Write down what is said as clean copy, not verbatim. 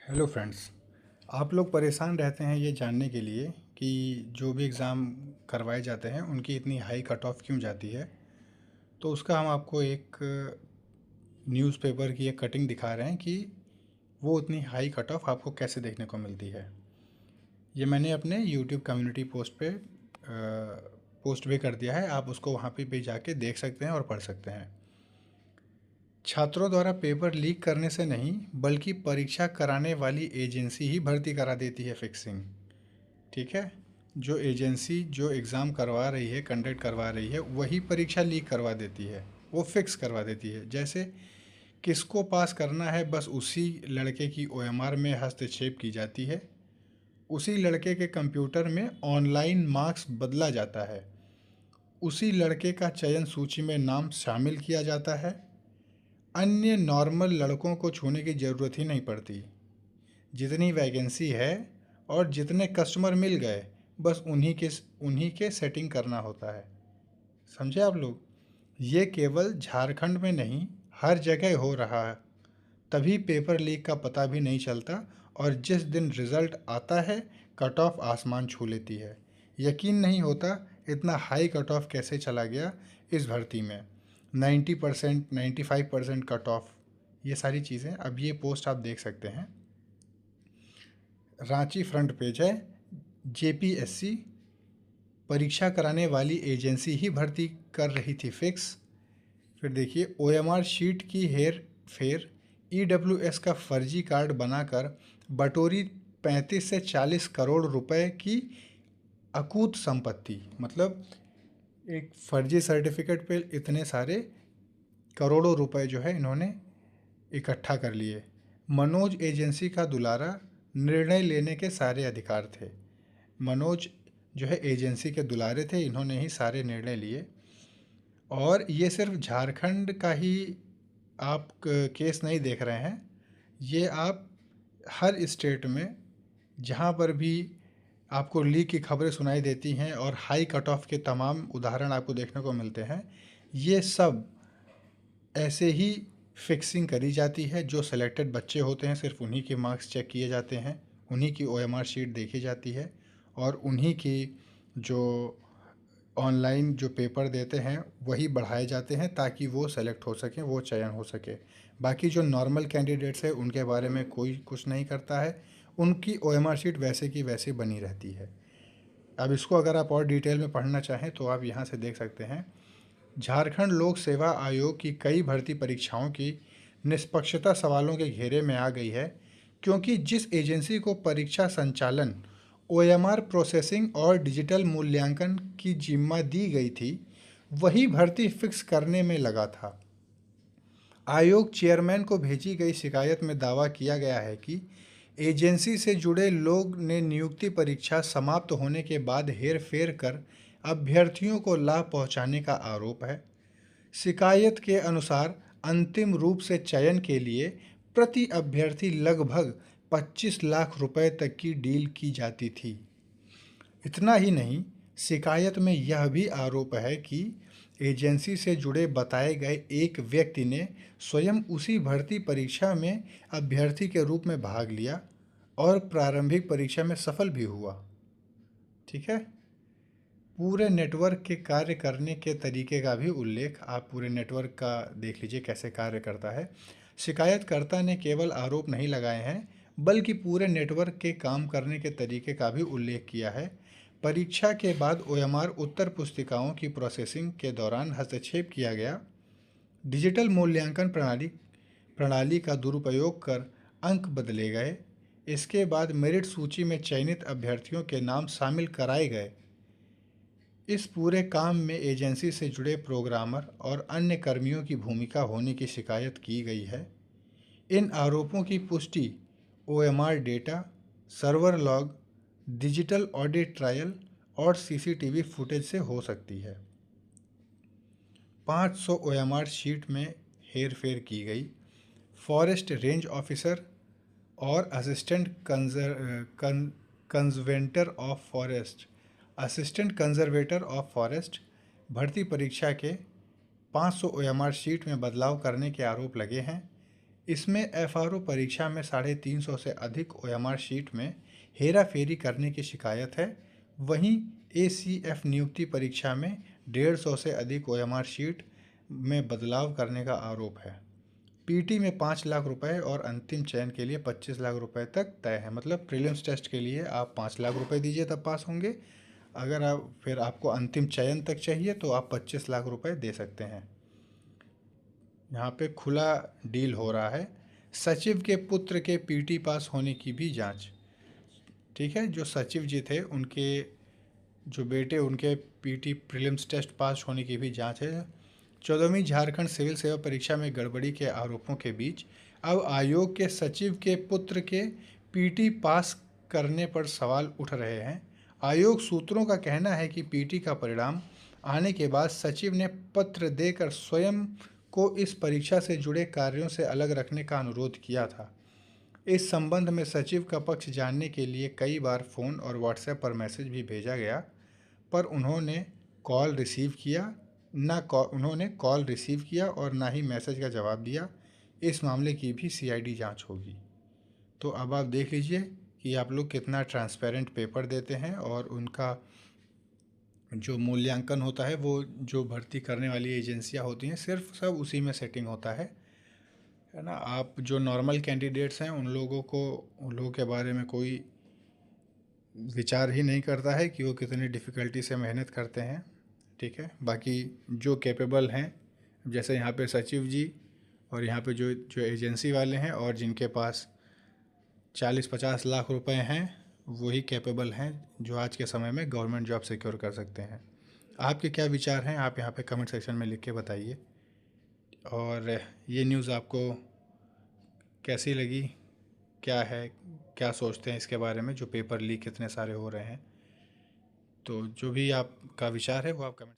Hello friends. आप लोग परेशान रहते हैं ये जानने के लिए कि जो भी एग्ज़ाम करवाए जाते हैं उनकी इतनी हाई कट ऑफ क्यों जाती है। तो उसका हम आपको एक न्यूज़पेपर की एक कटिंग दिखा रहे हैं कि वो उतनी हाई कट ऑफ आपको कैसे देखने को मिलती है। ये मैंने अपने यूट्यूब कम्युनिटी पोस्ट पे पोस्ट भी कर दिया है। आप उसको वहाँ पे भी जाके देख सकते हैं और पढ़ सकते हैं। छात्रों द्वारा पेपर लीक करने से नहीं बल्कि परीक्षा कराने वाली एजेंसी ही भर्ती करा देती है फिक्सिंग। ठीक है। जो एजेंसी जो एग्ज़ाम करवा रही है, कंडक्ट करवा रही है, वही परीक्षा लीक करवा देती है। वो फिक्स करवा देती है। जैसे किसको पास करना है, बस उसी लड़के की ओएमआर में हस्तक्षेप की जाती है। उसी लड़के के कंप्यूटर में ऑनलाइन मार्क्स बदला जाता है। उसी लड़के का चयन सूची में नाम शामिल किया जाता है। अन्य नॉर्मल लड़कों को छूने की ज़रूरत ही नहीं पड़ती। जितनी वैकेंसी है और जितने कस्टमर मिल गए, बस उन्हीं के सेटिंग करना होता है। समझे आप लोग? ये केवल झारखंड में नहीं, हर जगह हो रहा है। तभी पेपर लीक का पता भी नहीं चलता और जिस दिन रिज़ल्ट आता है, कट ऑफ आसमान छू लेती है। यकीन नहीं होता इतना हाई कट ऑफ कैसे चला गया इस भर्ती में। 90%, 95% कट ऑफ, ये सारी चीज़ें। अब ये पोस्ट आप देख सकते हैं। रांची फ्रंट पेज है। जेपीएससी परीक्षा कराने वाली एजेंसी ही भर्ती कर रही थी फिक्स। फिर देखिए, ओएमआर शीट की हेर फेर, ईडब्ल्यूएस का फर्जी कार्ड बनाकर बटोरी 35 से 40 करोड़ रुपए की अकूत संपत्ति। मतलब एक फर्जी सर्टिफिकेट पे इतने सारे करोड़ों रुपए जो है इन्होंने इकट्ठा कर लिए। मनोज एजेंसी का दुलारा, निर्णय लेने के सारे अधिकार थे। मनोज जो है एजेंसी के दुलारे थे, इन्होंने ही सारे निर्णय लिए। और ये सिर्फ झारखंड का ही आप केस नहीं देख रहे हैं। ये आप हर स्टेट में जहाँ पर भी आपको लीक की खबरें सुनाई देती हैं और हाई कट ऑफ के तमाम उदाहरण आपको देखने को मिलते हैं, ये सब ऐसे ही फिक्सिंग करी जाती है। जो सेलेक्टेड बच्चे होते हैं सिर्फ उन्हीं के मार्क्स चेक किए जाते हैं, उन्हीं की ओएमआर शीट देखी जाती है और उन्हीं की जो ऑनलाइन जो पेपर देते हैं वही बढ़ाए जाते हैं ताकि वो सेलेक्ट हो सकें, वो चयन हो सके। बाकी जो नॉर्मल कैंडिडेट्स हैं उनके बारे में कोई कुछ नहीं करता है। उनकी ओएमआर शीट वैसे की वैसे बनी रहती है। अब इसको अगर आप और डिटेल में पढ़ना चाहें तो आप यहाँ से देख सकते हैं। झारखंड लोक सेवा आयोग की कई भर्ती परीक्षाओं की निष्पक्षता सवालों के घेरे में आ गई है, क्योंकि जिस एजेंसी को परीक्षा संचालन, ओएमआर प्रोसेसिंग और डिजिटल मूल्यांकन की जिम्मा दी गई थी, वही भर्ती फिक्स करने में लगा था। आयोग चेयरमैन को भेजी गई शिकायत में दावा किया गया है कि एजेंसी से जुड़े लोग ने नियुक्ति परीक्षा समाप्त होने के बाद हेरफेर कर अभ्यर्थियों को लाभ पहुंचाने का आरोप है। शिकायत के अनुसार अंतिम रूप से चयन के लिए प्रति अभ्यर्थी लगभग 25 लाख रुपए तक की डील की जाती थी। इतना ही नहीं, शिकायत में यह भी आरोप है कि एजेंसी से जुड़े बताए गए एक व्यक्ति ने स्वयं उसी भर्ती परीक्षा में अभ्यर्थी के रूप में भाग लिया और प्रारंभिक परीक्षा में सफल भी हुआ। ठीक है। पूरे नेटवर्क के कार्य करने के तरीके का भी उल्लेख, आप पूरे नेटवर्क का देख लीजिए कैसे कार्य करता है। शिकायतकर्ता ने केवल आरोप नहीं लगाए हैं बल्कि पूरे नेटवर्क के काम करने के तरीके का भी उल्लेख किया है। परीक्षा के बाद ओएमआर उत्तर पुस्तिकाओं की प्रोसेसिंग के दौरान हस्तक्षेप किया गया। डिजिटल मूल्यांकन प्रणाली प्रणाली का दुरुपयोग कर अंक बदले गए। इसके बाद मेरिट सूची में चयनित अभ्यर्थियों के नाम शामिल कराए गए। इस पूरे काम में एजेंसी से जुड़े प्रोग्रामर और अन्य कर्मियों की भूमिका होने की शिकायत की गई है। इन आरोपों की पुष्टि OMR data, server log, digital audit trial और सीसीटीवी फुटेज से हो सकती है। 500 ओएमआर शीट में हेरफेर की गई। फॉरेस्ट रेंज ऑफिसर और conservator of forest assistant conservator of forest भर्ती परीक्षा के 500 ओएमआर शीट में बदलाव करने के आरोप लगे हैं। इसमें एफआरओ परीक्षा में 350 से अधिक ओएमआर शीट में हेरा फेरी करने की शिकायत है। वहीं एसीएफ नियुक्ति परीक्षा में 150 से अधिक ओएमआर शीट में बदलाव करने का आरोप है। पीटी में 5 लाख रुपए और अंतिम चयन के लिए 25 लाख रुपए तक तय है। मतलब प्रीलिम्स टेस्ट के लिए आप 5 लाख रुपए दीजिए तब पास होंगे। अगर आप फिर आपको अंतिम चयन तक चाहिए तो आप 25 लाख रुपए दे सकते हैं। यहाँ पे खुला डील हो रहा है। सचिव के पुत्र के पीटी पास होने की भी जांच। ठीक है, जो सचिव जी थे उनके जो बेटे उनके पीटी प्रीलिम्स टेस्ट पास होने की भी जांच है। 14वीं झारखंड सिविल सेवा परीक्षा में गड़बड़ी के आरोपों के बीच अब आयोग के सचिव के पुत्र के पीटी पास करने पर सवाल उठ रहे हैं। आयोग सूत्रों का कहना है कि पीटी का परिणाम आने के बाद सचिव ने पत्र देकर स्वयं को इस परीक्षा से जुड़े कार्यों से अलग रखने का अनुरोध किया था। इस संबंध में सचिव का पक्ष जानने के लिए कई बार फ़ोन और व्हाट्सएप पर मैसेज भी भेजा गया, पर उन्होंने कॉल रिसीव किया और ना ही मैसेज का जवाब दिया। इस मामले की भी सीआईडी जांच होगी। तो अब आप देख लीजिए कि आप लोग कितना ट्रांसपेरेंट पेपर देते हैं और उनका जो मूल्यांकन होता है वो जो भर्ती करने वाली एजेंसियां होती हैं सिर्फ सब उसी में सेटिंग होता है ना। आप जो नॉर्मल कैंडिडेट्स हैं उन लोगों के बारे में कोई विचार ही नहीं करता है कि वो कितनी डिफ़िकल्टी से मेहनत करते हैं। ठीक है, बाकी जो कैपेबल हैं जैसे यहाँ पे सचिव जी और यहाँ पे जो जो एजेंसी वाले हैं और जिनके पास 40-50 लाख रुपए हैं वही कैपेबल हैं जो आज के समय में गवर्नमेंट जॉब सिक्योर कर सकते हैं। आपके क्या विचार हैं आप यहाँ पे कमेंट सेक्शन में लिख के बताइए। और ये न्यूज़ आपको कैसी लगी, क्या सोचते हैं इसके बारे में जो पेपर लीक इतने सारे हो रहे हैं। तो जो भी आपका विचार है वो आप कमेंट